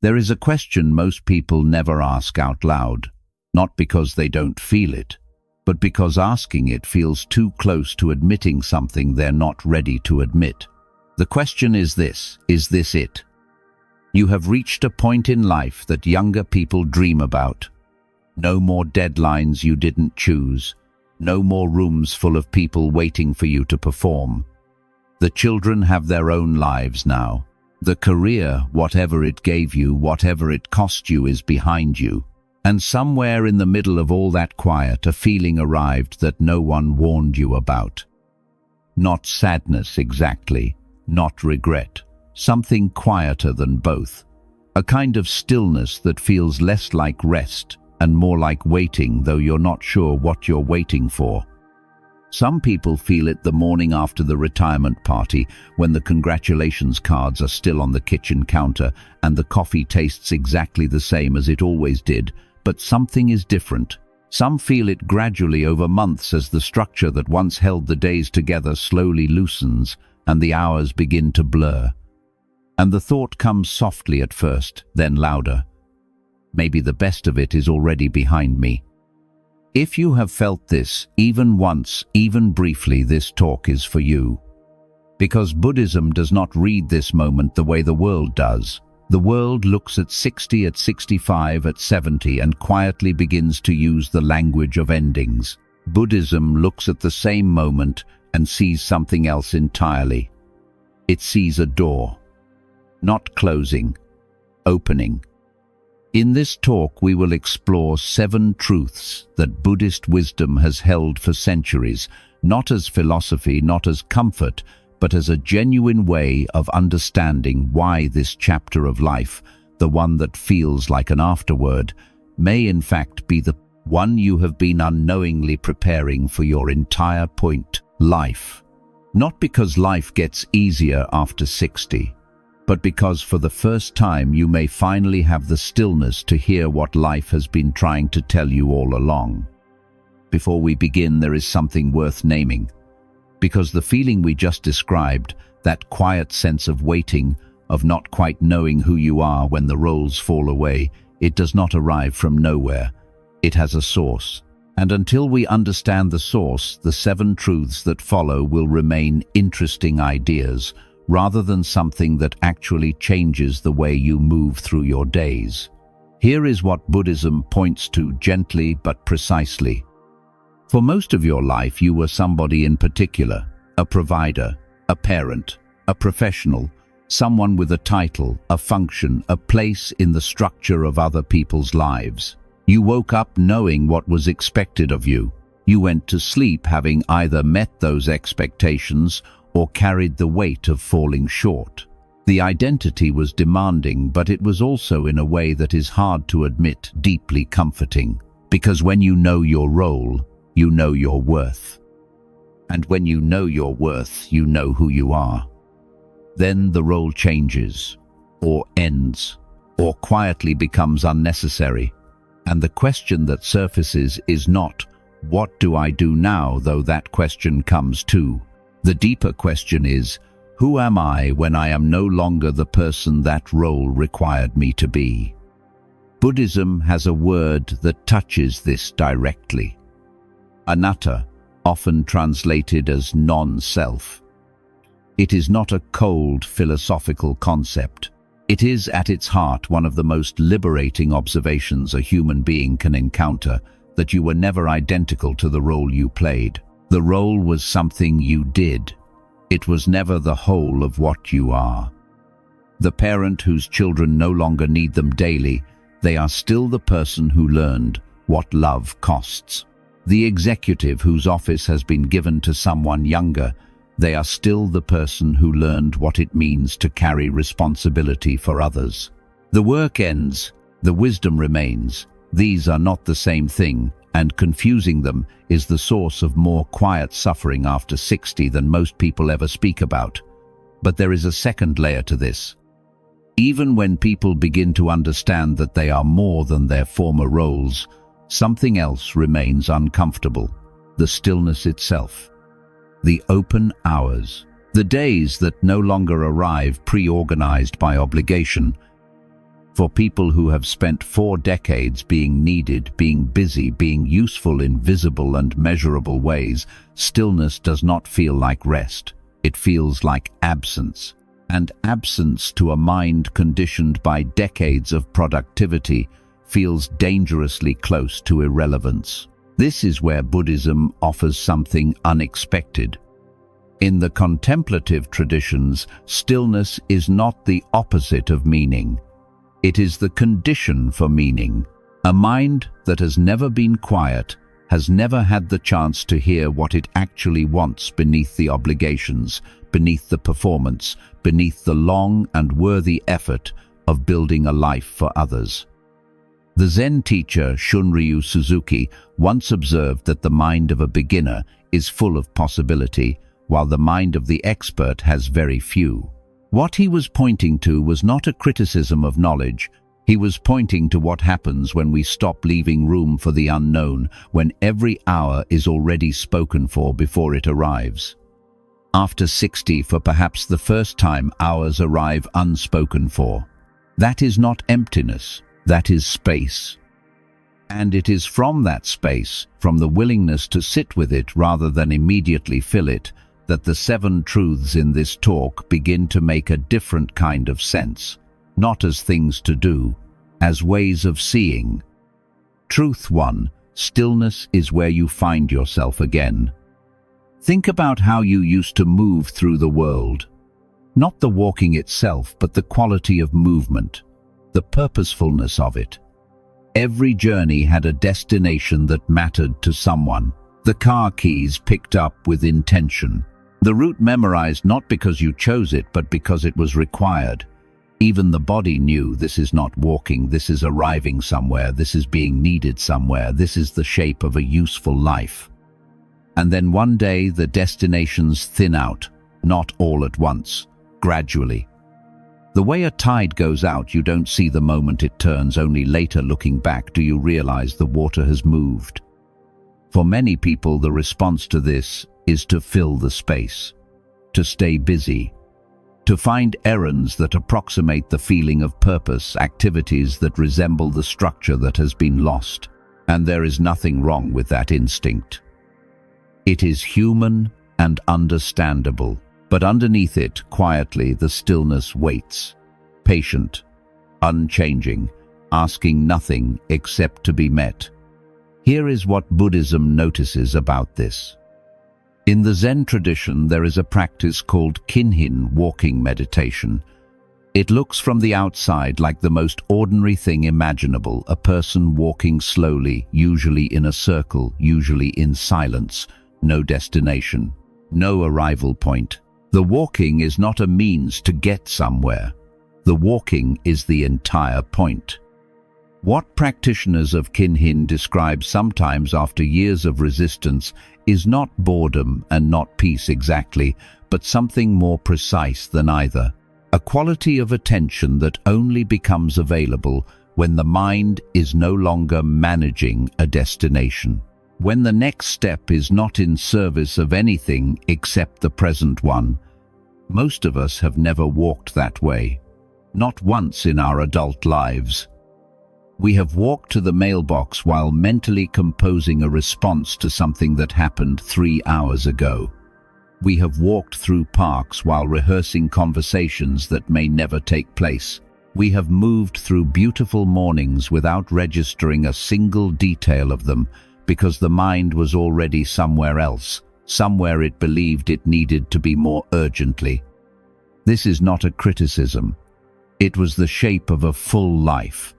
There is a question most people never ask out loud, not because they don't feel it, but because asking it feels too close to admitting something they're not ready to admit. The question is this it? You have reached a point in life that younger people dream about. No more deadlines you didn't choose. No more rooms full of people waiting for you to perform. The children have their own lives now. The career, whatever it gave you, whatever it cost you, is behind you. And somewhere in the middle of all that quiet, a feeling arrived that no one warned you about. Not sadness exactly, not regret. Something quieter than both. A kind of stillness that feels less like rest and more like waiting, though you're not sure what you're waiting for. Some people feel it the morning after the retirement party, when the congratulations cards are still on the kitchen counter and the coffee tastes exactly the same as it always did, but something is different. Some feel it gradually over months as the structure that once held the days together slowly loosens and the hours begin to blur. And the thought comes softly at first, then louder. Maybe the best of it is already behind me. If you have felt this, even once, even briefly, this talk is for you. Because Buddhism does not read this moment the way the world does. The world looks at 60, at 65, at 70, and quietly begins to use the language of endings. Buddhism looks at the same moment and sees something else entirely. It sees a door. Not closing, opening. In this talk we will explore 7 truths that Buddhist wisdom has held for centuries, not as philosophy, not as comfort, but as a genuine way of understanding why this chapter of life, the one that feels like an afterword, may in fact be the one you have been unknowingly preparing for your entire point, life. Not because life gets easier after 60, but because for the first time you may finally have the stillness to hear what life has been trying to tell you all along. Before we begin, there is something worth naming. Because the feeling we just described, that quiet sense of waiting, of not quite knowing who you are when the roles fall away, it does not arrive from nowhere. It has a source. And until we understand the source, the 7 truths that follow will remain interesting ideas, rather than something that actually changes the way you move through your days. Here is what Buddhism points to gently but precisely. For most of your life, you were somebody in particular, a provider, a parent, a professional, someone with a title, a function, a place in the structure of other people's lives. You woke up knowing what was expected of you. You went to sleep having either met those expectations or carried the weight of falling short. The identity was demanding, but it was also, in a way that is hard to admit, deeply comforting. Because when you know your role, you know your worth. And when you know your worth, you know who you are. Then the role changes, or ends, or quietly becomes unnecessary. And the question that surfaces is not, what do I do now, though that question comes too. The deeper question is, who am I when I am no longer the person that role required me to be? Buddhism has a word that touches this directly. Anatta, often translated as non-self. It is not a cold philosophical concept. It is at its heart one of the most liberating observations a human being can encounter, that you were never identical to the role you played. The role was something you did. It was never the whole of what you are. The parent whose children no longer need them daily, they are still the person who learned what love costs. The executive whose office has been given to someone younger, they are still the person who learned what it means to carry responsibility for others. The work ends, the wisdom remains. These are not the same thing, and confusing them is the source of more quiet suffering after 60 than most people ever speak about. But there is a second layer to this. Even when people begin to understand that they are more than their former roles, something else remains uncomfortable: the stillness itself. The open hours, the days that no longer arrive pre-organized by obligation. For people who have spent 4 decades being needed, being busy, being useful in visible and measurable ways, stillness does not feel like rest. It feels like absence. And absence to a mind conditioned by decades of productivity feels dangerously close to irrelevance. This is where Buddhism offers something unexpected. In the contemplative traditions, stillness is not the opposite of meaning. It is the condition for meaning. A mind that has never been quiet has never had the chance to hear what it actually wants beneath the obligations, beneath the performance, beneath the long and worthy effort of building a life for others. The Zen teacher Shunryu Suzuki once observed that the mind of a beginner is full of possibility, while the mind of the expert has very few. What he was pointing to was not a criticism of knowledge. He was pointing to what happens when we stop leaving room for the unknown, when every hour is already spoken for before it arrives. After 60, for perhaps the first time, hours arrive unspoken for. That is not emptiness, that is space. And it is from that space, from the willingness to sit with it rather than immediately fill it, that the 7 truths in this talk begin to make a different kind of sense, not as things to do, as ways of seeing. Truth 1. Stillness is where you find yourself again. Think about how you used to move through the world. Not the walking itself, but the quality of movement, the purposefulness of it. Every journey had a destination that mattered to someone. The car keys picked up with intention. The route memorized not because you chose it, but because it was required. Even the body knew, this is not walking, this is arriving somewhere, this is being needed somewhere, this is the shape of a useful life. And then one day the destinations thin out, not all at once, gradually. The way a tide goes out, you don't see the moment it turns, only later looking back do you realize the water has moved. For many people, the response to this is to fill the space, to stay busy, to find errands that approximate the feeling of purpose, activities that resemble the structure that has been lost. And there is nothing wrong with that instinct. It is human and understandable, but underneath it, quietly, the stillness waits, patient, unchanging, asking nothing except to be met. Here is what Buddhism notices about this. In the Zen tradition, there is a practice called kinhin walking meditation. It looks from the outside like the most ordinary thing imaginable, a person walking slowly, usually in a circle, usually in silence, no destination, no arrival point. The walking is not a means to get somewhere. The walking is the entire point. What practitioners of kinhin describe sometimes after years of resistance is not boredom and not peace exactly, but something more precise than either. A quality of attention that only becomes available when the mind is no longer managing a destination. When the next step is not in service of anything except the present one. Most of us have never walked that way. Not once in our adult lives. We have walked to the mailbox while mentally composing a response to something that happened 3 hours ago. We have walked through parks while rehearsing conversations that may never take place. We have moved through beautiful mornings without registering a single detail of them because the mind was already somewhere else, somewhere it believed it needed to be more urgently. This is not a criticism. It was the shape of a full life.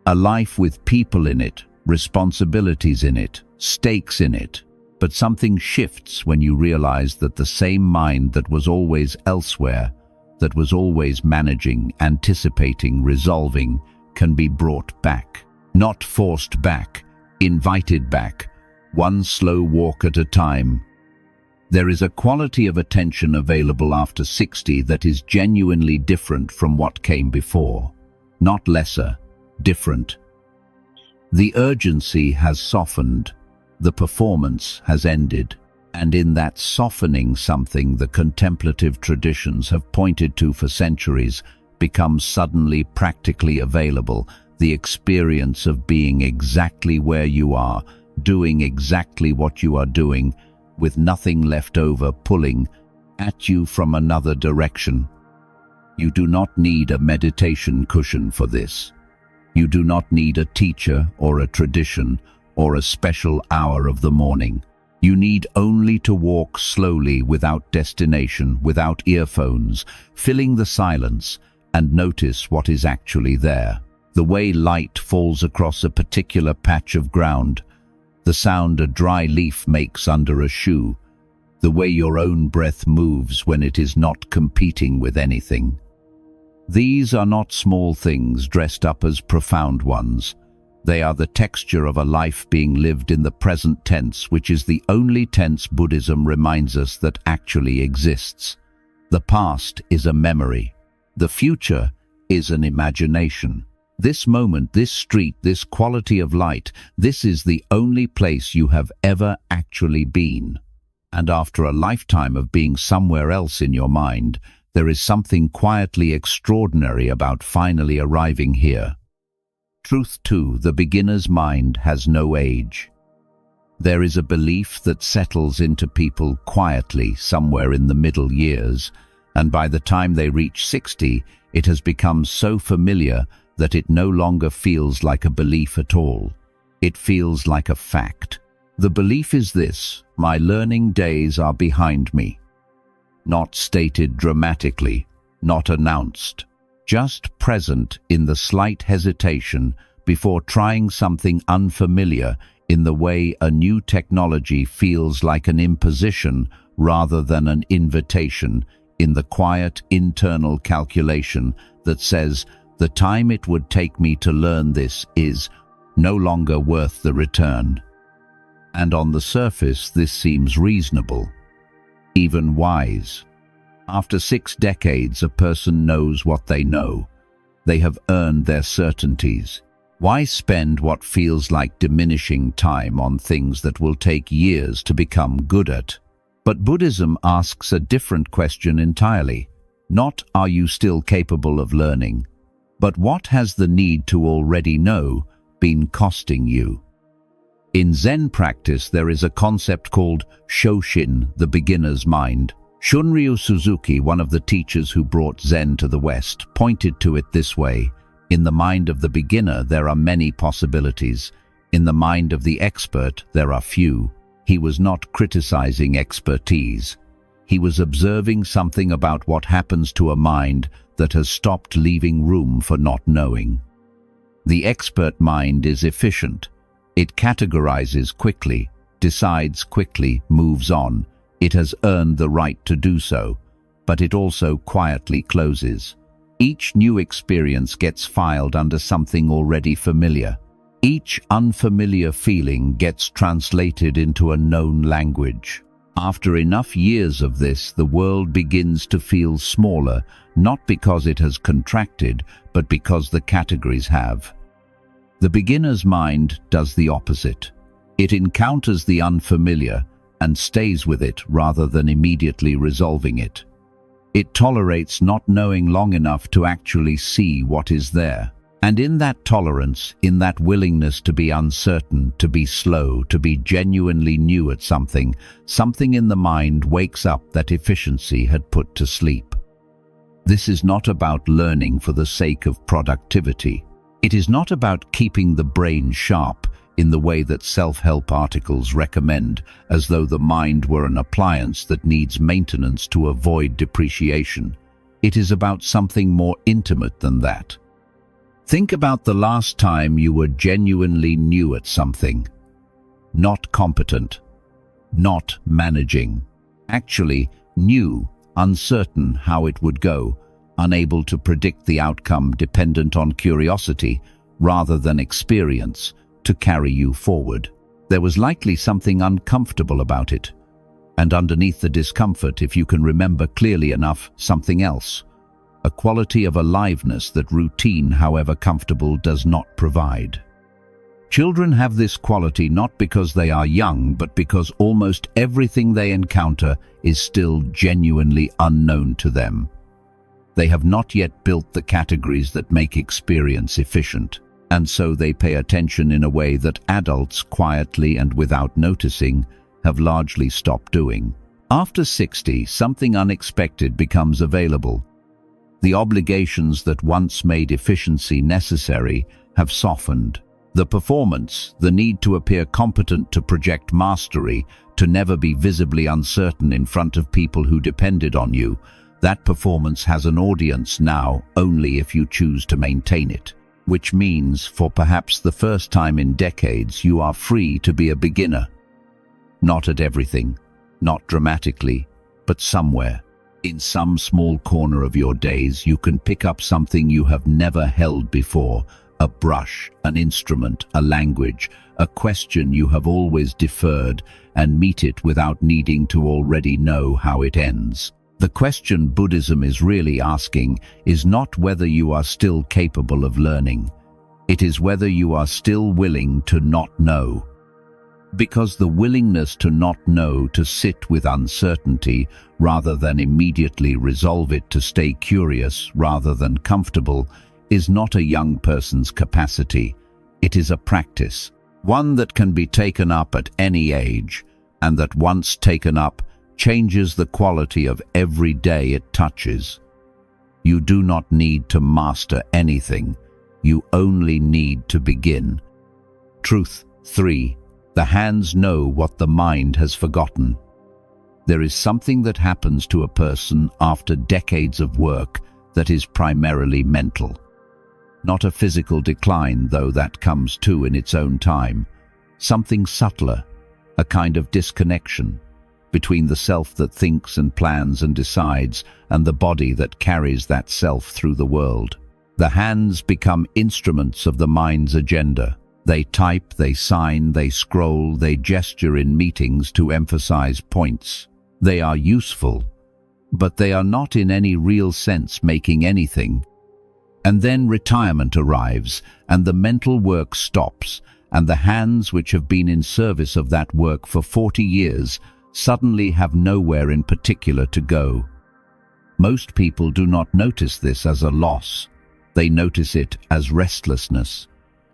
A life with people in it, responsibilities in it, stakes in it. But something shifts when you realize that the same mind that was always elsewhere, that was always managing, anticipating, resolving, can be brought back. Not forced back, invited back, one slow walk at a time. There is a quality of attention available after 60 that is genuinely different from what came before. Not lesser, different. The urgency has softened, the performance has ended, and in that softening something the contemplative traditions have pointed to for centuries becomes suddenly practically available, the experience of being exactly where you are, doing exactly what you are doing, with nothing left over pulling at you from another direction. You do not need a meditation cushion for this. You do not need a teacher or a tradition or a special hour of the morning. You need only to walk slowly without destination, without earphones, filling the silence, and notice what is actually there. The way light falls across a particular patch of ground, the sound a dry leaf makes under a shoe, the way your own breath moves when it is not competing with anything. These are not small things dressed up as profound ones. They are the texture of a life being lived in the present tense, which is the only tense Buddhism reminds us that actually exists. The past is a memory. The future is an imagination. This moment, this street, this quality of light, this is the only place you have ever actually been. And after a lifetime of being somewhere else in your mind, there is something quietly extraordinary about finally arriving here. Truth too, the beginner's mind has no age. There is a belief that settles into people quietly somewhere in the middle years, and by the time they reach 60, it has become so familiar that it no longer feels like a belief at all. It feels like a fact. The belief is this: my learning days are behind me. Not stated dramatically, not announced, just present in the slight hesitation before trying something unfamiliar, in the way a new technology feels like an imposition rather than an invitation, in the quiet internal calculation that says, the time it would take me to learn this is no longer worth the return. And on the surface, this seems reasonable, even wise. After 6 decades, a person knows what they know. They have earned their certainties. Why spend what feels like diminishing time on things that will take years to become good at? But Buddhism asks a different question entirely. Not, are you still capable of learning? But what has the need to already know been costing you? In Zen practice, there is a concept called Shoshin, the beginner's mind. Shunryu Suzuki, one of the teachers who brought Zen to the West, pointed to it this way: in the mind of the beginner, there are many possibilities. In the mind of the expert, there are few. He was not criticizing expertise. He was observing something about what happens to a mind that has stopped leaving room for not knowing. The expert mind is efficient. It categorizes quickly, decides quickly, moves on. It has earned the right to do so, but it also quietly closes. Each new experience gets filed under something already familiar. Each unfamiliar feeling gets translated into a known language. After enough years of this, the world begins to feel smaller, not because it has contracted, but because the categories have. The beginner's mind does the opposite. It encounters the unfamiliar and stays with it rather than immediately resolving it. It tolerates not knowing long enough to actually see what is there. And in that tolerance, in that willingness to be uncertain, to be slow, to be genuinely new at something, something in the mind wakes up that efficiency had put to sleep. This is not about learning for the sake of productivity. It is not about keeping the brain sharp in the way that self-help articles recommend, as though the mind were an appliance that needs maintenance to avoid depreciation. It is about something more intimate than that. Think about the last time you were genuinely new at something. Not competent, not managing. Actually, new, uncertain how it would go, unable to predict the outcome, dependent on curiosity rather than experience to carry you forward. There was likely something uncomfortable about it. And underneath the discomfort, if you can remember clearly enough, something else. A quality of aliveness that routine, however comfortable, does not provide. Children have this quality not because they are young, but because almost everything they encounter is still genuinely unknown to them. They have not yet built the categories that make experience efficient, and so they pay attention in a way that adults, quietly and without noticing, have largely stopped doing. After 60, something unexpected becomes available. The obligations that once made efficiency necessary have softened. The performance, the need to appear competent, to project mastery, to never be visibly uncertain in front of people who depended on you, that performance has an audience now only if you choose to maintain it. Which means, for perhaps the first time in decades, you are free to be a beginner. Not at everything, not dramatically, but somewhere. In some small corner of your days, you can pick up something you have never held before, a brush, an instrument, a language, a question you have always deferred, and meet it without needing to already know how it ends. The question Buddhism is really asking is not whether you are still capable of learning. It is whether you are still willing to not know. Because the willingness to not know, to sit with uncertainty rather than immediately resolve it, to stay curious rather than comfortable, is not a young person's capacity. It is a practice, one that can be taken up at any age, and that once taken up, changes the quality of every day it touches. You do not need to master anything. You only need to begin. Truth 3. The hands know what the mind has forgotten. There is something that happens to a person after decades of work that is primarily mental. Not a physical decline, though that comes too in its own time. Something subtler, a kind of disconnection between the self that thinks and plans and decides and the body that carries that self through the world. The hands become instruments of the mind's agenda. They type, they sign, they scroll, they gesture in meetings to emphasize points. They are useful, but they are not in any real sense making anything. And then retirement arrives, and the mental work stops, and the hands which have been in service of that work for 40 years suddenly have nowhere in particular to go. Most people do not notice this as a loss. They notice it as restlessness,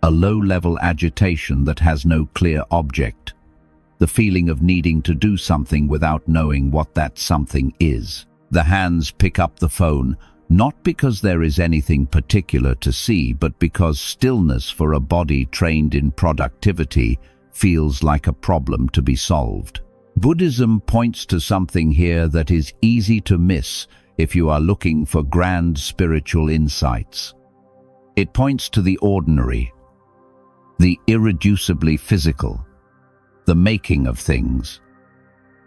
a low-level agitation that has no clear object, the feeling of needing to do something without knowing what that something is. The hands pick up the phone, not because there is anything particular to see, but because stillness for a body trained in productivity feels like a problem to be solved. Buddhism points to something here that is easy to miss if you are looking for grand spiritual insights. It points to the ordinary, the irreducibly physical, the making of things.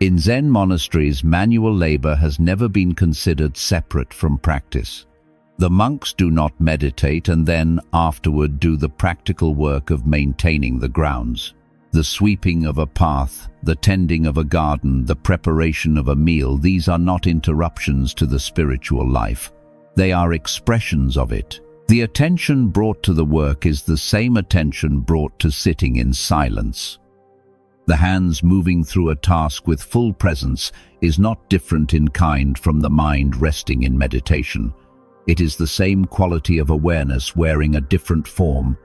In Zen monasteries, manual labor has never been considered separate from practice. The monks do not meditate and then afterward do the practical work of maintaining the grounds. The sweeping of a path, the tending of a garden, the preparation of a meal, these are not interruptions to the spiritual life. They are expressions of it. The attention brought to the work is the same attention brought to sitting in silence. The hands moving through a task with full presence is not different in kind from the mind resting in meditation. It is the same quality of awareness wearing a different form.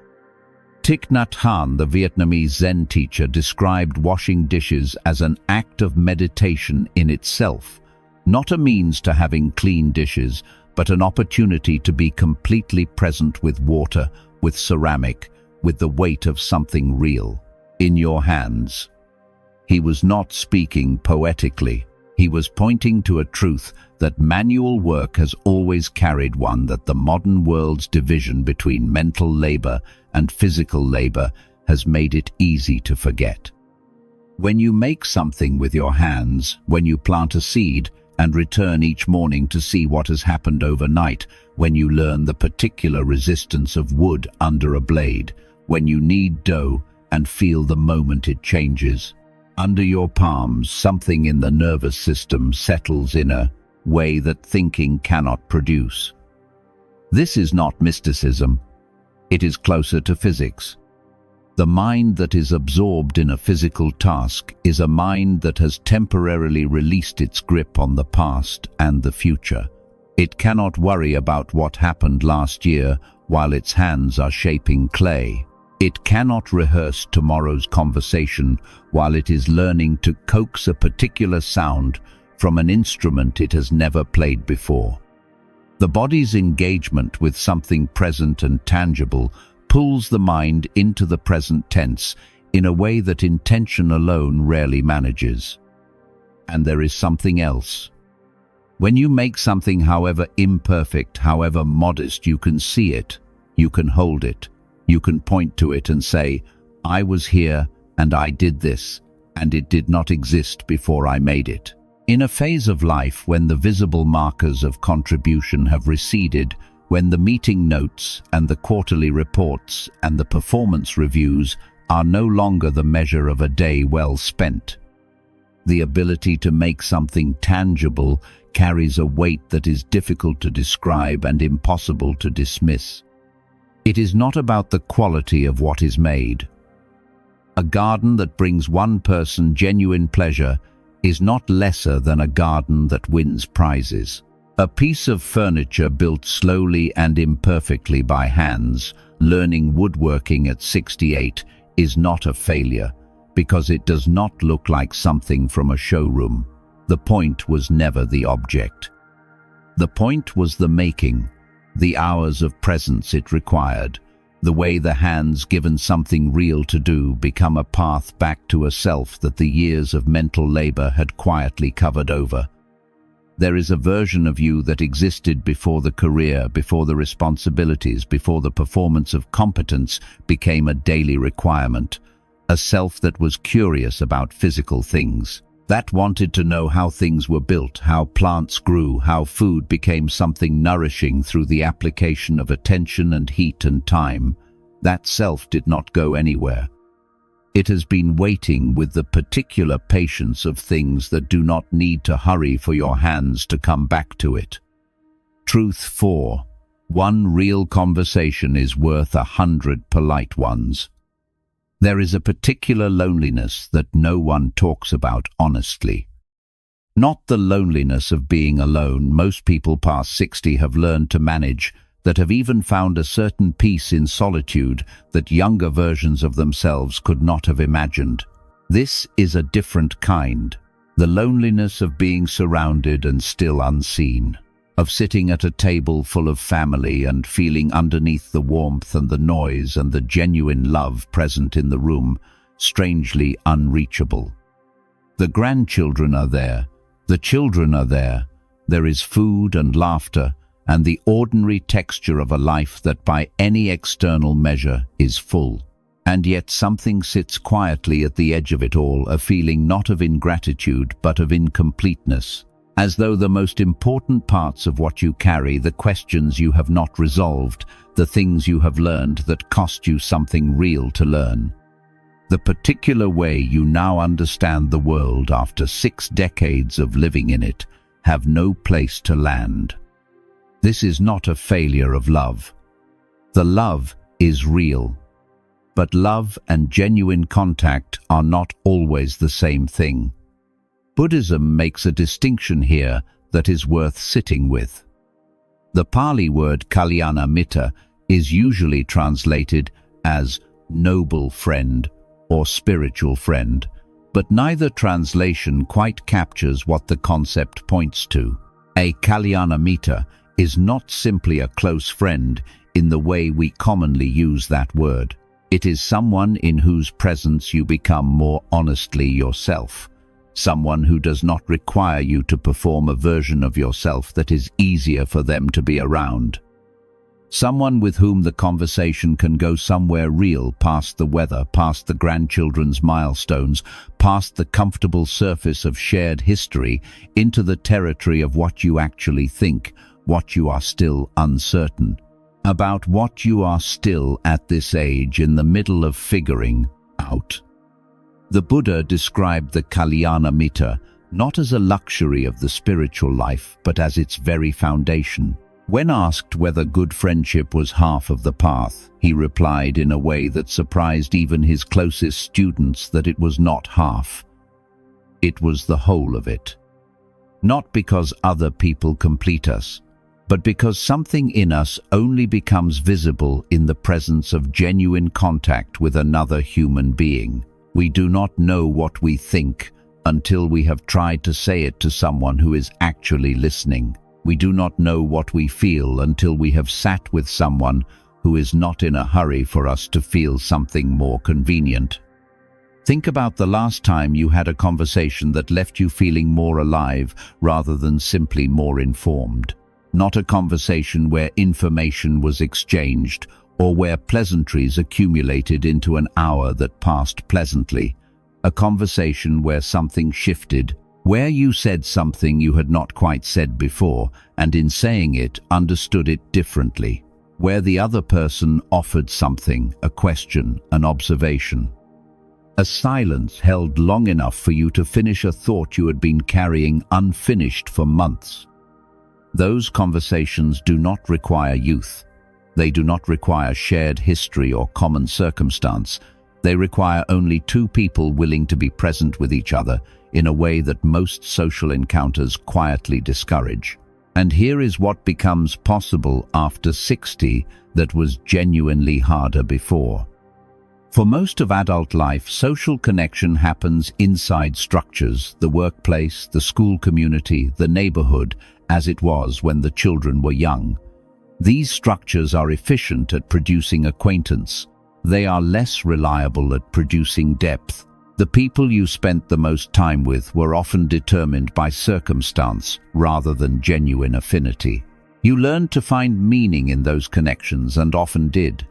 Thich Nhat Hanh, the Vietnamese Zen teacher, described washing dishes as an act of meditation in itself, not a means to having clean dishes, but an opportunity to be completely present with water, with ceramic, with the weight of something real in your hands. He was not speaking poetically. He was pointing to a truth that manual work has always carried, one that the modern world's division between mental labor and physical labor has made it easy to forget. When you make something with your hands, when you plant a seed and return each morning to see what has happened overnight, when you learn the particular resistance of wood under a blade, when you knead dough and feel the moment it changes. Under your palms, something in the nervous system settles in a way that thinking cannot produce. This is not mysticism. It is closer to physics. The mind that is absorbed in a physical task is a mind that has temporarily released its grip on the past and the future. It cannot worry about what happened last year while its hands are shaping clay. It cannot rehearse tomorrow's conversation while it is learning to coax a particular sound from an instrument it has never played before. The body's engagement with something present and tangible pulls the mind into the present tense in a way that intention alone rarely manages. And there is something else. When you make something, however imperfect, however modest, you can see it, you can hold it, you can point to it and say, I was here and I did this, and it did not exist before I made it. In a phase of life when the visible markers of contribution have receded, when the meeting notes and the quarterly reports and the performance reviews are no longer the measure of a day well spent, the ability to make something tangible carries a weight that is difficult to describe and impossible to dismiss. It is not about the quality of what is made. A garden that brings one person genuine pleasure is not lesser than a garden that wins prizes. A piece of furniture built slowly and imperfectly by hands, learning woodworking at 68, is not a failure, because it does not look like something from a showroom. The point was never the object. The point was the making, the hours of presence it required, the way the hands, given something real to do, become a path back to a self that the years of mental labor had quietly covered over. There is a version of you that existed before the career, before the responsibilities, before the performance of competence became a daily requirement, a self that was curious about physical things, that wanted to know how things were built, how plants grew, how food became something nourishing through the application of attention and heat and time. That self did not go anywhere. It has been waiting with the particular patience of things that do not need to hurry for your hands to come back to it. Truth 4. One real conversation is worth 100 polite ones. There is a particular loneliness that no one talks about honestly. Not the loneliness of being alone most people past 60 have learned to manage, that have even found a certain peace in solitude that younger versions of themselves could not have imagined. This is a different kind, the loneliness of being surrounded and still unseen, of sitting at a table full of family and feeling underneath the warmth and the noise and the genuine love present in the room, strangely unreachable. The grandchildren are there, the children are there, there is food and laughter, and the ordinary texture of a life that by any external measure is full. And yet something sits quietly at the edge of it all, a feeling not of ingratitude but of incompleteness, as though the most important parts of what you carry, the questions you have not resolved, the things you have learned that cost you something real to learn, the particular way you now understand the world after 6 decades of living in it, have no place to land. This is not a failure of love. The love is real. But love and genuine contact are not always the same thing. Buddhism makes a distinction here that is worth sitting with. The Pali word Kalyana-mitta is usually translated as noble friend or spiritual friend, but neither translation quite captures what the concept points to. A Kalyana-mitta is not simply a close friend in the way we commonly use that word. It is someone in whose presence you become more honestly yourself, someone who does not require you to perform a version of yourself that is easier for them to be around. Someone with whom the conversation can go somewhere real, past the weather, past the grandchildren's milestones, past the comfortable surface of shared history, into the territory of what you actually think, what you are still uncertain about, what you are still at this age in the middle of figuring out. The Buddha described the Kalyana-mitta not as a luxury of the spiritual life, but as its very foundation. When asked whether good friendship was half of the path, he replied in a way that surprised even his closest students that it was not half. It was the whole of it. Not because other people complete us, but because something in us only becomes visible in the presence of genuine contact with another human being. We do not know what we think until we have tried to say it to someone who is actually listening. We do not know what we feel until we have sat with someone who is not in a hurry for us to feel something more convenient. Think about the last time you had a conversation that left you feeling more alive rather than simply more informed. Not a conversation where information was exchanged or where pleasantries accumulated into an hour that passed pleasantly. A conversation where something shifted, where you said something you had not quite said before, and in saying it, understood it differently. Where the other person offered something, a question, an observation. A silence held long enough for you to finish a thought you had been carrying unfinished for months. Those conversations do not require youth. They do not require shared history or common circumstance. They require only two people willing to be present with each other in a way that most social encounters quietly discourage. And here is what becomes possible after 60 that was genuinely harder before. For most of adult life, social connection happens inside structures, the workplace, the school community, the neighborhood, as it was when the children were young. These structures are efficient at producing acquaintance. They are less reliable at producing depth. The people you spent the most time with were often determined by circumstance rather than genuine affinity. You learned to find meaning in those connections and often did.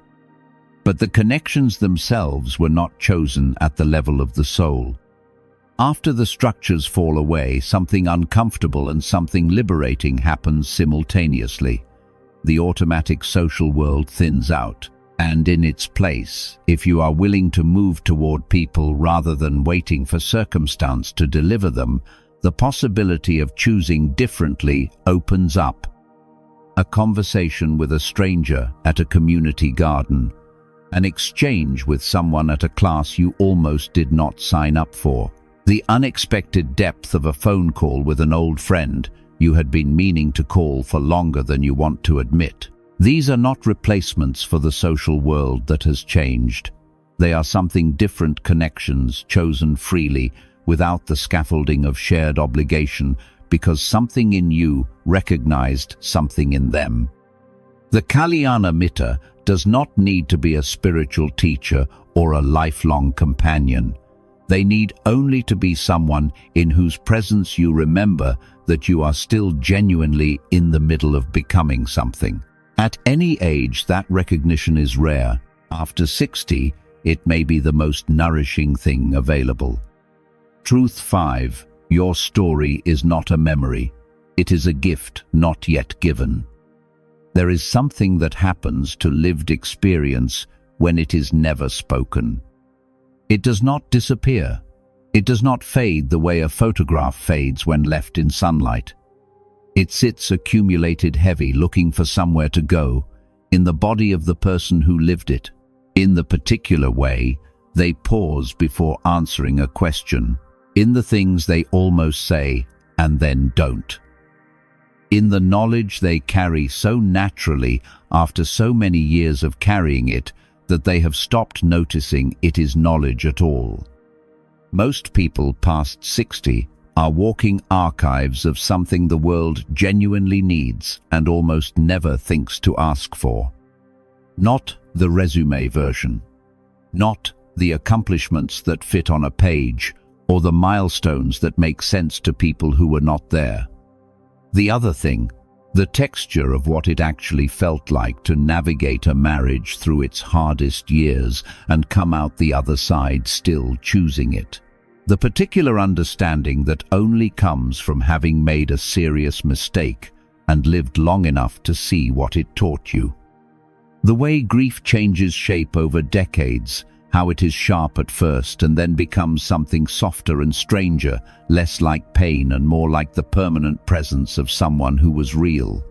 But the connections themselves were not chosen at the level of the soul. After the structures fall away, something uncomfortable and something liberating happens simultaneously. The automatic social world thins out. And in its place, if you are willing to move toward people rather than waiting for circumstance to deliver them, the possibility of choosing differently opens up. A conversation with a stranger at a community garden, an exchange with someone at a class you almost did not sign up for, the unexpected depth of a phone call with an old friend you had been meaning to call for longer than you want to admit. These are not replacements for the social world that has changed. They are something different, connections chosen freely without the scaffolding of shared obligation because something in you recognized something in them. The Kalyana-mitta does not need to be a spiritual teacher or a lifelong companion. They need only to be someone in whose presence you remember that you are still genuinely in the middle of becoming something. At any age, that recognition is rare. After 60, it may be the most nourishing thing available. Truth 5. Your story is not a memory. It is a gift not yet given. There is something that happens to lived experience when it is never spoken. It does not disappear. It does not fade the way a photograph fades when left in sunlight. It sits accumulated heavy, looking for somewhere to go, in the body of the person who lived it. In the particular way, they pause before answering a question, in the things they almost say and then don't. In the knowledge they carry so naturally after so many years of carrying it that they have stopped noticing it is knowledge at all. Most people past 60 are walking archives of something the world genuinely needs and almost never thinks to ask for. Not the resume version. Not the accomplishments that fit on a page or the milestones that make sense to people who were not there. The other thing, the texture of what it actually felt like to navigate a marriage through its hardest years and come out the other side still choosing it. The particular understanding that only comes from having made a serious mistake and lived long enough to see what it taught you. The way grief changes shape over decades, how it is sharp at first and then becomes something softer and stranger, less like pain and more like the permanent presence of someone who was real.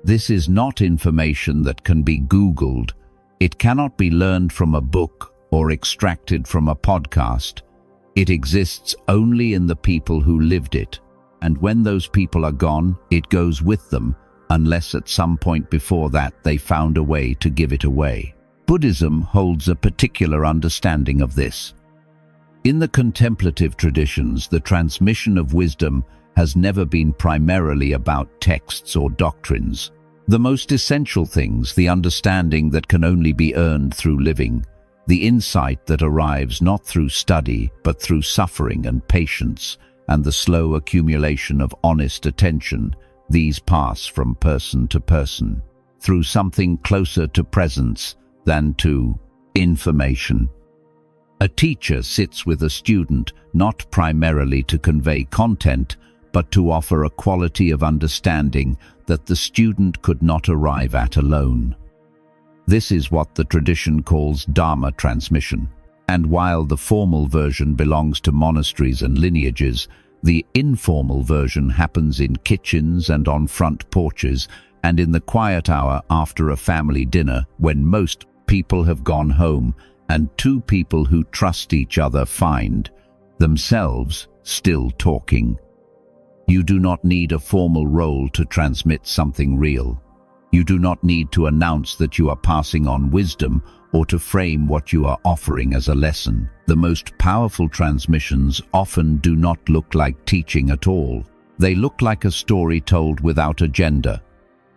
This is not information that can be Googled. It cannot be learned from a book or extracted from a podcast. It exists only in the people who lived it, and when those people are gone, it goes with them, unless at some point before that they found a way to give it away. Buddhism holds a particular understanding of this. In the contemplative traditions, the transmission of wisdom has never been primarily about texts or doctrines. The most essential things, the understanding that can only be earned through living, the insight that arrives not through study but through suffering and patience, and the slow accumulation of honest attention, these pass from person to person, through something closer to presence than to information. A teacher sits with a student not primarily to convey content, but to offer a quality of understanding that the student could not arrive at alone. This is what the tradition calls Dharma transmission. And while the formal version belongs to monasteries and lineages, the informal version happens in kitchens and on front porches and in the quiet hour after a family dinner when most people have gone home and two people who trust each other find themselves still talking. You do not need a formal role to transmit something real. You do not need to announce that you are passing on wisdom or to frame what you are offering as a lesson. The most powerful transmissions often do not look like teaching at all. They look like a story told without agenda,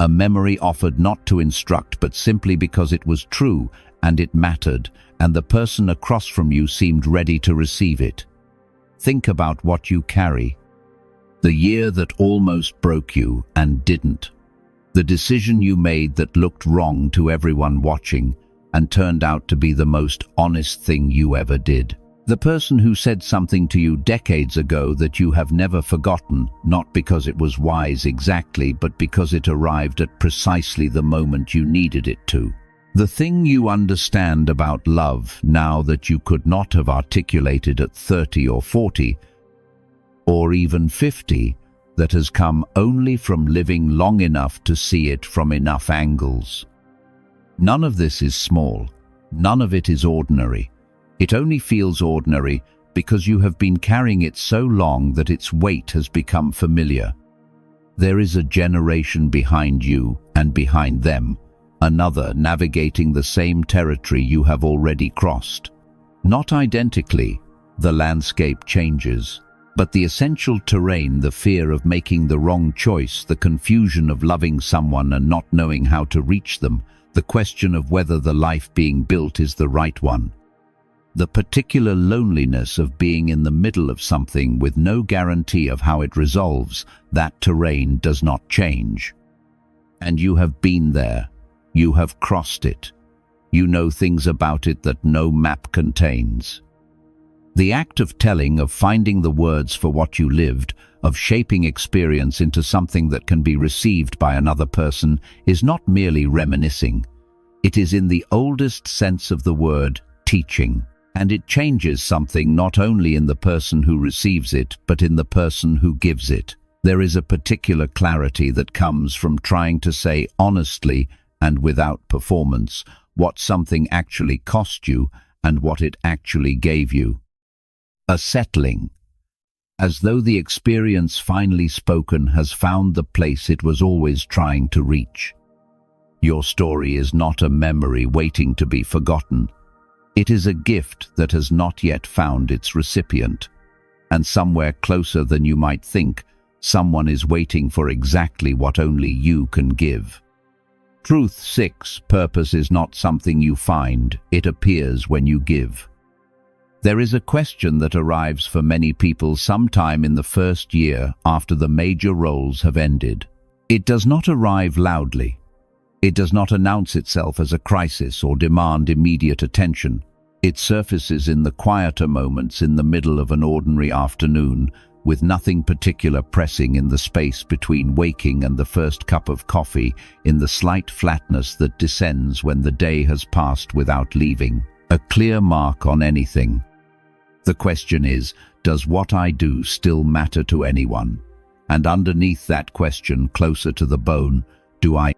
a memory offered not to instruct but simply because it was true and it mattered, and the person across from you seemed ready to receive it. Think about what you carry. The year that almost broke you and didn't. The decision you made that looked wrong to everyone watching and turned out to be the most honest thing you ever did. The person who said something to you decades ago that you have never forgotten, not because it was wise exactly, but because it arrived at precisely the moment you needed it to. The thing you understand about love now that you could not have articulated at 30 or 40, or even 50, that has come only from living long enough to see it from enough angles. None of this is small. None of it is ordinary. It only feels ordinary because you have been carrying it so long that its weight has become familiar. There is a generation behind you and behind them, another navigating the same territory you have already crossed. Not identically, the landscape changes, but the essential terrain, the fear of making the wrong choice, the confusion of loving someone and not knowing how to reach them, the question of whether the life being built is the right one, the particular loneliness of being in the middle of something with no guarantee of how it resolves, that terrain does not change. And you have been there. You have crossed it. You know things about it that no map contains. The act of telling, of finding the words for what you lived, of shaping experience into something that can be received by another person is not merely reminiscing. It is, in the oldest sense of the word, teaching. And it changes something not only in the person who receives it, but in the person who gives it. There is a particular clarity that comes from trying to say honestly and without performance what something actually cost you and what it actually gave you. A settling, as though the experience finally spoken has found the place it was always trying to reach. Your story is not a memory waiting to be forgotten. It is a gift that has not yet found its recipient, and somewhere closer than you might think, someone is waiting for exactly what only you can give. Truth 6. Purpose is not something you find, it appears when you give. There is a question that arrives for many people sometime in the first year after the major roles have ended. It does not arrive loudly. It does not announce itself as a crisis or demand immediate attention. It surfaces in the quieter moments in the middle of an ordinary afternoon, with nothing particular pressing in the space between waking and the first cup of coffee, in the slight flatness that descends when the day has passed without leaving a clear mark on anything. The question is, does what I do still matter to anyone? And underneath that question, closer to the bone, do I?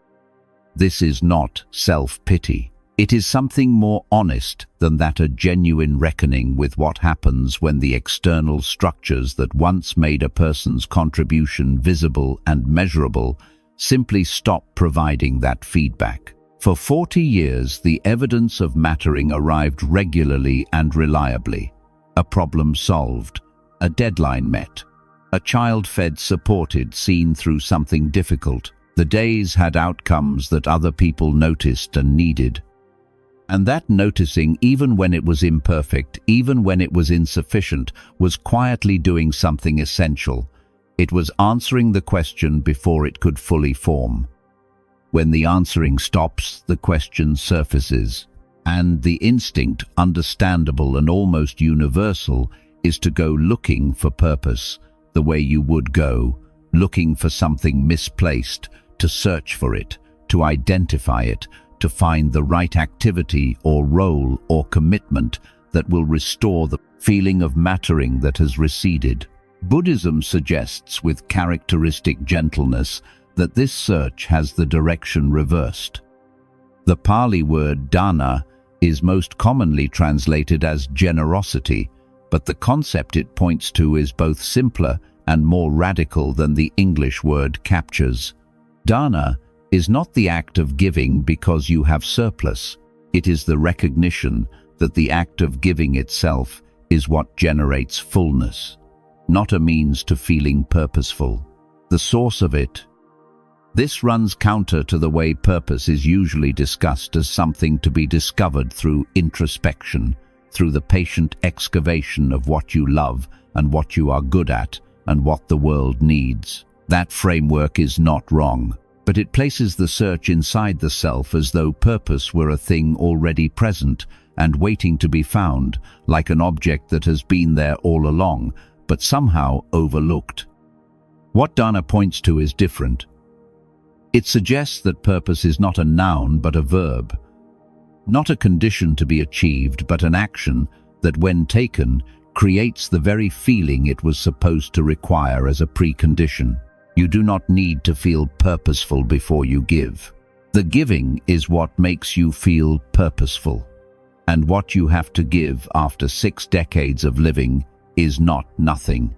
This is not self-pity. It is something more honest than that, a genuine reckoning with what happens when the external structures that once made a person's contribution visible and measurable Simply stop providing that feedback. For 40 years, the evidence of mattering arrived regularly and reliably. A problem solved, a deadline met, a child fed, supported, seen through something difficult. The days had outcomes that other people noticed and needed. And that noticing, even when it was imperfect, even when it was insufficient, was quietly doing something essential. It was answering the question before it could fully form. When the answering stops, the question surfaces. And the instinct, understandable and almost universal, is to go looking for purpose, the way you would go, looking for something misplaced, to search for it, to identify it, to find the right activity or role or commitment that will restore the feeling of mattering that has receded. Buddhism suggests with characteristic gentleness that this search has the direction reversed. The Pali word dana is most commonly translated as generosity, but the concept it points to is both simpler and more radical than the English word captures. Dana is not the act of giving because you have surplus. It is the recognition that the act of giving itself is what generates fullness, not a means to feeling purposeful. The source of it. This runs counter to the way purpose is usually discussed as something to be discovered through introspection, through the patient excavation of what you love and what you are good at and what the world needs. That framework is not wrong, but it places the search inside the self as though purpose were a thing already present and waiting to be found, like an object that has been there all along, but somehow overlooked. What Dana points to is different. It suggests that purpose is not a noun but a verb, not a condition to be achieved but an action that, when taken, creates the very feeling it was supposed to require as a precondition. You do not need to feel purposeful before you give. The giving is what makes you feel purposeful. And what you have to give after 6 decades of living is not nothing.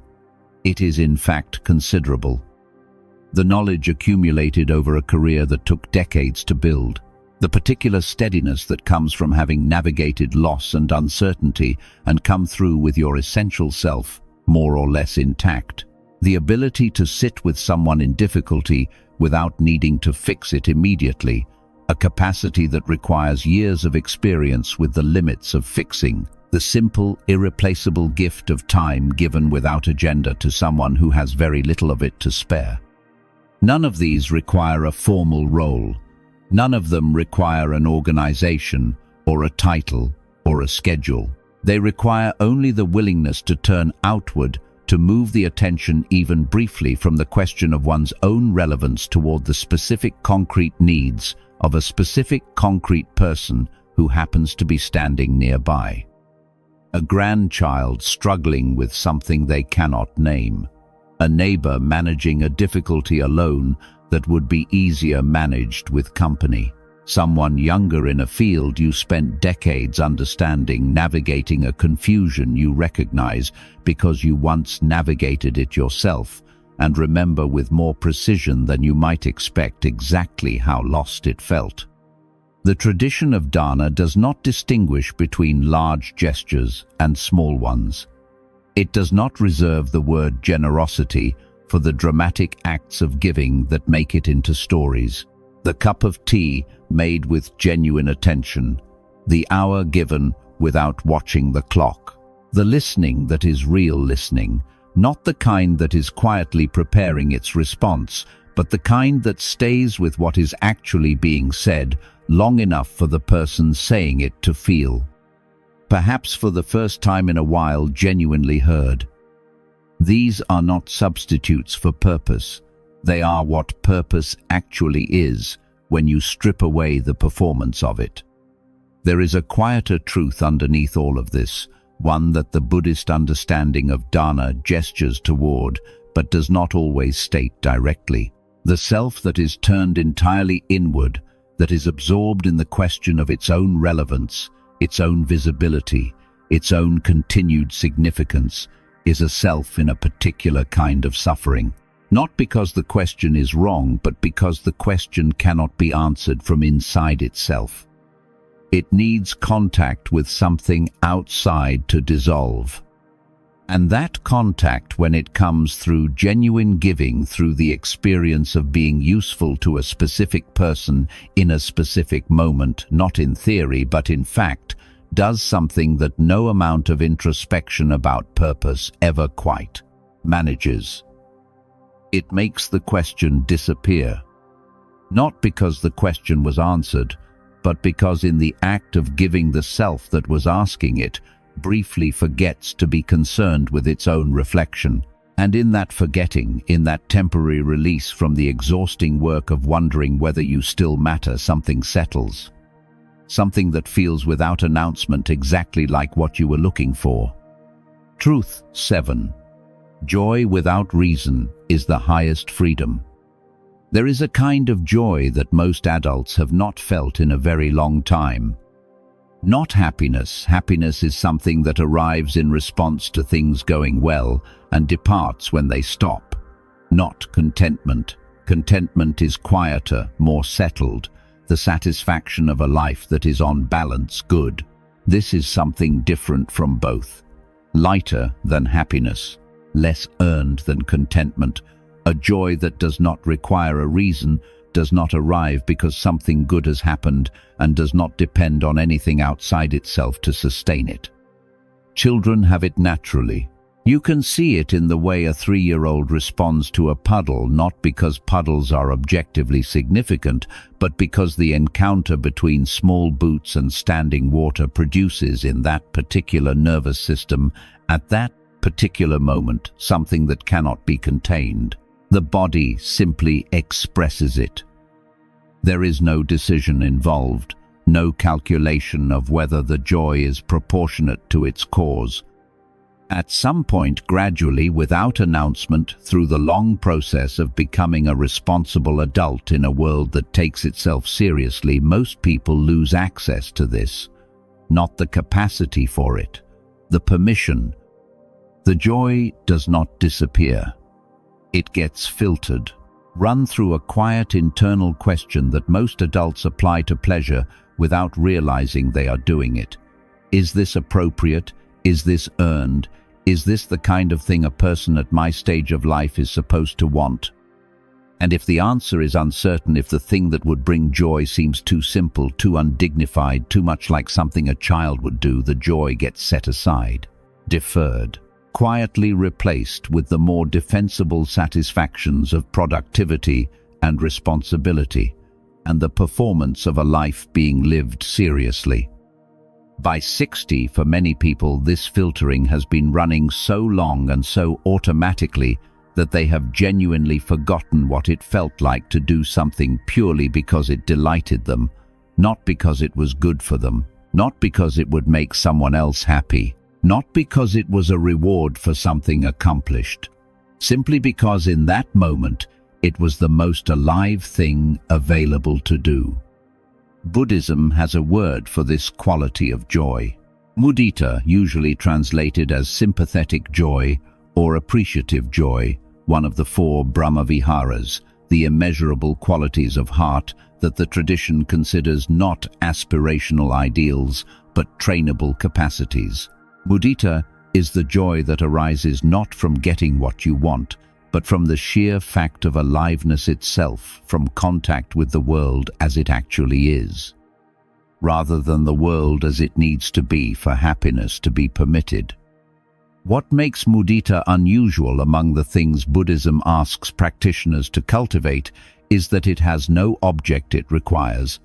It is in fact considerable. The knowledge accumulated over a career that took decades to build, the particular steadiness that comes from having navigated loss and uncertainty and come through with your essential self more or less intact, the ability to sit with someone in difficulty without needing to fix it immediately, a capacity that requires years of experience with the limits of fixing, the simple, irreplaceable gift of time given without agenda to someone who has very little of it to spare. None of these require a formal role. None of them require an organization or a title or a schedule. They require only the willingness to turn outward, to move the attention even briefly from the question of one's own relevance toward the specific concrete needs of a specific concrete person who happens to be standing nearby. A grandchild struggling with something they cannot name. A neighbor managing a difficulty alone that would be easier managed with company. Someone younger in a field you spent decades understanding, navigating a confusion you recognize because you once navigated it yourself and remember with more precision than you might expect exactly how lost it felt. The tradition of dana does not distinguish between large gestures and small ones. It does not reserve the word generosity for the dramatic acts of giving that make it into stories. The cup of tea made with genuine attention, the hour given without watching the clock, the listening that is real listening, not the kind that is quietly preparing its response, but the kind that stays with what is actually being said long enough for the person saying it to feel, perhaps for the first time in a while, genuinely heard. These are not substitutes for purpose. They are what purpose actually is when you strip away the performance of it. There is a quieter truth underneath all of this, one that the Buddhist understanding of dana gestures toward, but does not always state directly. The self that is turned entirely inward, that is absorbed in the question of its own relevance, its own visibility, its own continued significance, is a self in a particular kind of suffering. Not because the question is wrong, but because the question cannot be answered from inside itself. It needs contact with something outside to dissolve. And that contact, when it comes through genuine giving, through the experience of being useful to a specific person in a specific moment, not in theory but in fact, does something that no amount of introspection about purpose ever quite manages. It makes the question disappear. Not because the question was answered, but because in the act of giving, the self that was asking it briefly forgets to be concerned with its own reflection. And in that forgetting, in that temporary release from the exhausting work of wondering whether you still matter, something settles. Something that feels without announcement exactly like what you were looking for. Truth 7. Joy without reason is the highest freedom. There is a kind of joy that most adults have not felt in a very long time. Not happiness. Happiness is something that arrives in response to things going well and departs when they stop. Not contentment. Contentment is quieter, more settled, the satisfaction of a life that is on balance good. This is something different from both. Lighter than happiness, less earned than contentment, a joy that does not require a reason, does not arrive because something good has happened, and does not depend on anything outside itself to sustain it. Children have it naturally. You can see it in the way a 3-year-old responds to a puddle, not because puddles are objectively significant, but because the encounter between small boots and standing water produces in that particular nervous system, at that particular moment, something that cannot be contained. The body simply expresses it. There is no decision involved, no calculation of whether the joy is proportionate to its cause. At some point, gradually, without announcement, through the long process of becoming a responsible adult in a world that takes itself seriously, most people lose access to this, not the capacity for it, the permission. The joy does not disappear. It gets filtered, run through a quiet internal question that most adults apply to pleasure without realizing they are doing it. Is this appropriate? Is this earned? Is this the kind of thing a person at my stage of life is supposed to want? And if the answer is uncertain, if the thing that would bring joy seems too simple, too undignified, too much like something a child would do, the joy gets set aside, deferred, quietly replaced with the more defensible satisfactions of productivity and responsibility, and the performance of a life being lived seriously. By 60, for many people, this filtering has been running so long and so automatically that they have genuinely forgotten what it felt like to do something purely because it delighted them, not because it was good for them, not because it would make someone else happy, not because it was a reward for something accomplished, simply because in that moment it was the most alive thing available to do. Buddhism has a word for this quality of joy. Mudita, usually translated as sympathetic joy or appreciative joy, one of the 4 Brahmaviharas, the immeasurable qualities of heart that the tradition considers not aspirational ideals but trainable capacities. Mudita is the joy that arises not from getting what you want, but from the sheer fact of aliveness itself, from contact with the world as it actually is, rather than the world as it needs to be for happiness to be permitted. What makes mudita unusual among the things Buddhism asks practitioners to cultivate is that it has no object it requires.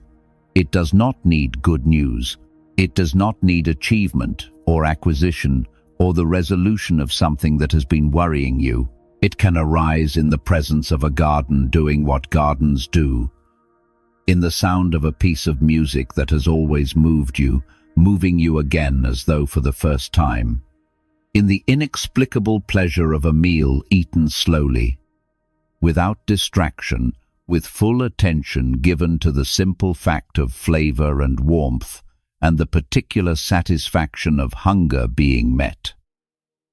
It does not need good news. It does not need achievement or acquisition or the resolution of something that has been worrying you. It can arise in the presence of a garden doing what gardens do, in the sound of a piece of music that has always moved you, moving you again as though for the first time, in the inexplicable pleasure of a meal eaten slowly, without distraction, with full attention given to the simple fact of flavor and warmth, and the particular satisfaction of hunger being met.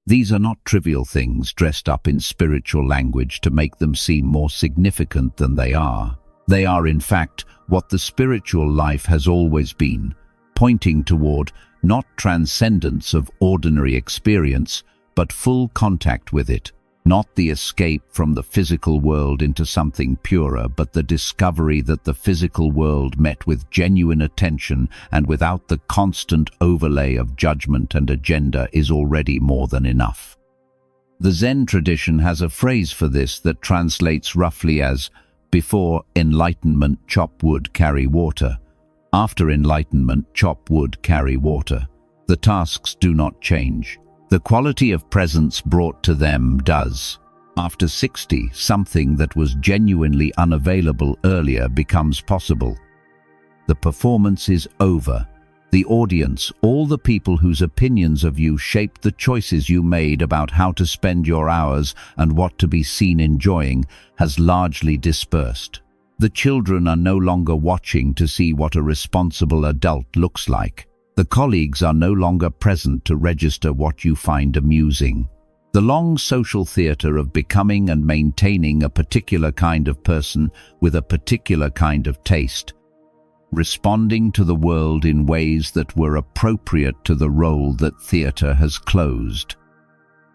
These are not trivial things dressed up in spiritual language to make them seem more significant than they are. They are, in fact, what the spiritual life has always been, pointing toward not transcendence of ordinary experience, but full contact with it, not the escape from the physical world into something purer, but the discovery that the physical world met with genuine attention and without the constant overlay of judgment and agenda is already more than enough. The Zen tradition has a phrase for this that translates roughly as, "Before enlightenment, chop wood, carry water. After enlightenment, chop wood, carry water." The tasks do not change. The quality of presence brought to them does. After 60, something that was genuinely unavailable earlier becomes possible. The performance is over. The audience, all the people whose opinions of you shaped the choices you made about how to spend your hours and what to be seen enjoying, has largely dispersed. The children are no longer watching to see what a responsible adult looks like. The colleagues are no longer present to register what you find amusing. The long social theater of becoming and maintaining a particular kind of person with a particular kind of taste, responding to the world in ways that were appropriate to the role that theater has closed.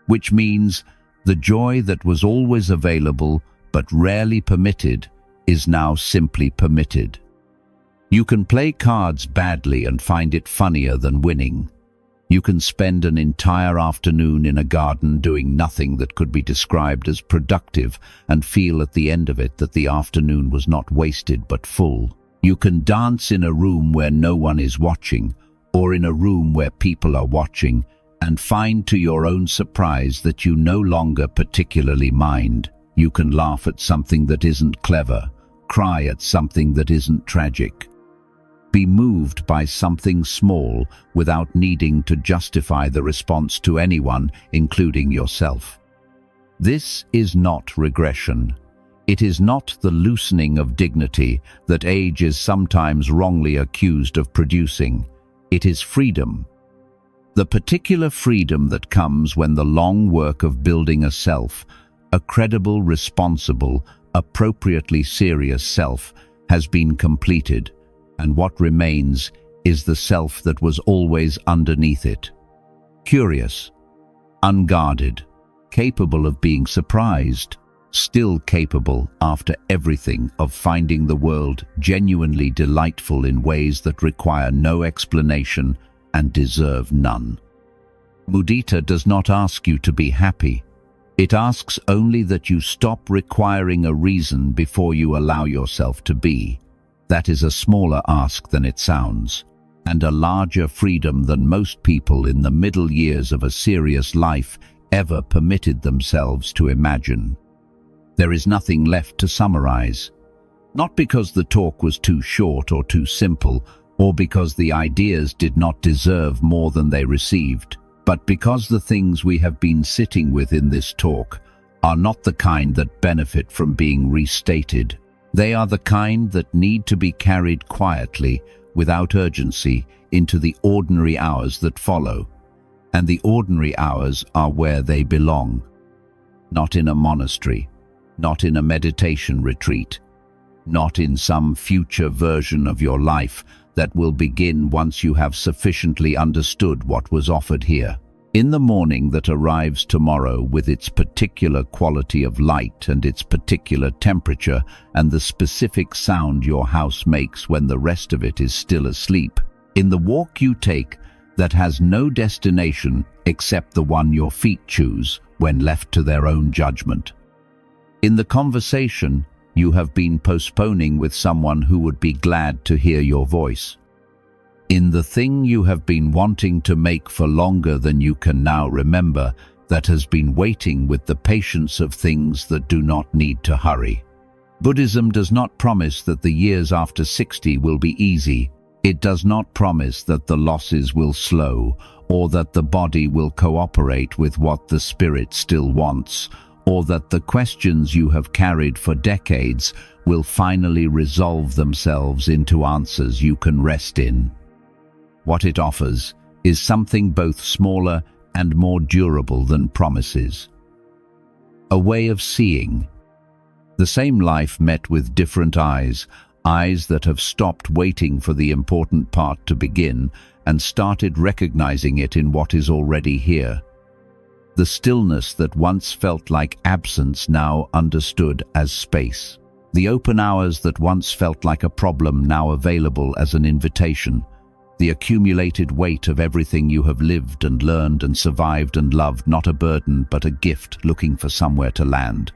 Which means the joy that was always available but rarely permitted is now simply permitted. You can play cards badly and find it funnier than winning. You can spend an entire afternoon in a garden doing nothing that could be described as productive and feel at the end of it that the afternoon was not wasted but full. You can dance in a room where no one is watching, or in a room where people are watching, and find to your own surprise that you no longer particularly mind. You can laugh at something that isn't clever, cry at something that isn't tragic, be moved by something small without needing to justify the response to anyone, including yourself. This is not regression. It is not the loosening of dignity that age is sometimes wrongly accused of producing. It is freedom. The particular freedom that comes when the long work of building a self, a credible, responsible, appropriately serious self, has been completed, and what remains is the self that was always underneath it. Curious, unguarded, capable of being surprised, still capable, after everything, of finding the world genuinely delightful in ways that require no explanation and deserve none. Mudita does not ask you to be happy. It asks only that you stop requiring a reason before you allow yourself to be. That is a smaller ask than it sounds, and a larger freedom than most people in the middle years of a serious life ever permitted themselves to imagine. There is nothing left to summarize. Not because the talk was too short or too simple, or because the ideas did not deserve more than they received, but because the things we have been sitting with in this talk are not the kind that benefit from being restated. They are the kind that need to be carried quietly, without urgency, into the ordinary hours that follow. And the ordinary hours are where they belong. Not in a monastery, not in a meditation retreat, not in some future version of your life that will begin once you have sufficiently understood what was offered here. In the morning that arrives tomorrow, with its particular quality of light and its particular temperature and the specific sound your house makes when the rest of it is still asleep, in the walk you take that has no destination except the one your feet choose when left to their own judgment. In the conversation you have been postponing with someone who would be glad to hear your voice. In the thing you have been wanting to make for longer than you can now remember, that has been waiting with the patience of things that do not need to hurry. Buddhism does not promise that the years after 60 will be easy. It does not promise that the losses will slow, or that the body will cooperate with what the spirit still wants, or that the questions you have carried for decades will finally resolve themselves into answers you can rest in. What it offers is something both smaller and more durable than promises. A way of seeing. The same life met with different eyes, eyes that have stopped waiting for the important part to begin and started recognizing it in what is already here. The stillness that once felt like absence now understood as space. The open hours that once felt like a problem now available as an invitation. The accumulated weight of everything you have lived and learned and survived and loved, not a burden but a gift looking for somewhere to land.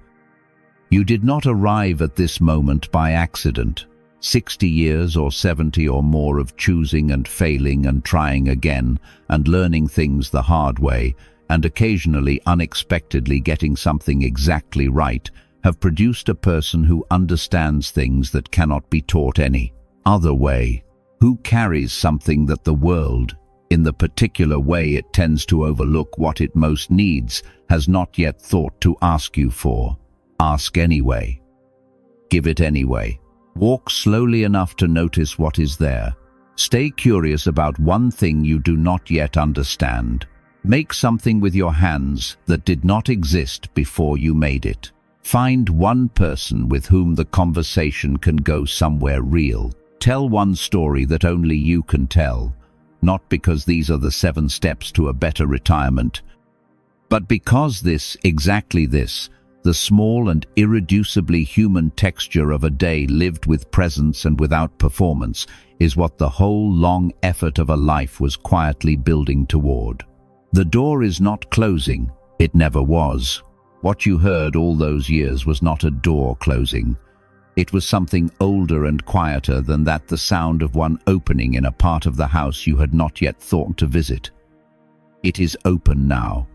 You did not arrive at this moment by accident. 60 years or 70 or more of choosing and failing and trying again and learning things the hard way and occasionally unexpectedly getting something exactly right have produced a person who understands things that cannot be taught any other way, who carries something that the world, in the particular way it tends to overlook what it most needs, has not yet thought to ask you for. Ask anyway. Give it anyway. Walk slowly enough to notice what is there. Stay curious about one thing you do not yet understand. Make something with your hands that did not exist before you made it. Find one person with whom the conversation can go somewhere real. Tell one story that only you can tell, not because these are the 7 steps to a better retirement, but because this, exactly this, the small and irreducibly human texture of a day lived with presence and without performance, is what the whole long effort of a life was quietly building toward. The door is not closing. It never was. What you heard all those years was not a door closing. It was something older and quieter than that, the sound of one opening in a part of the house you had not yet thought to visit. It is open now.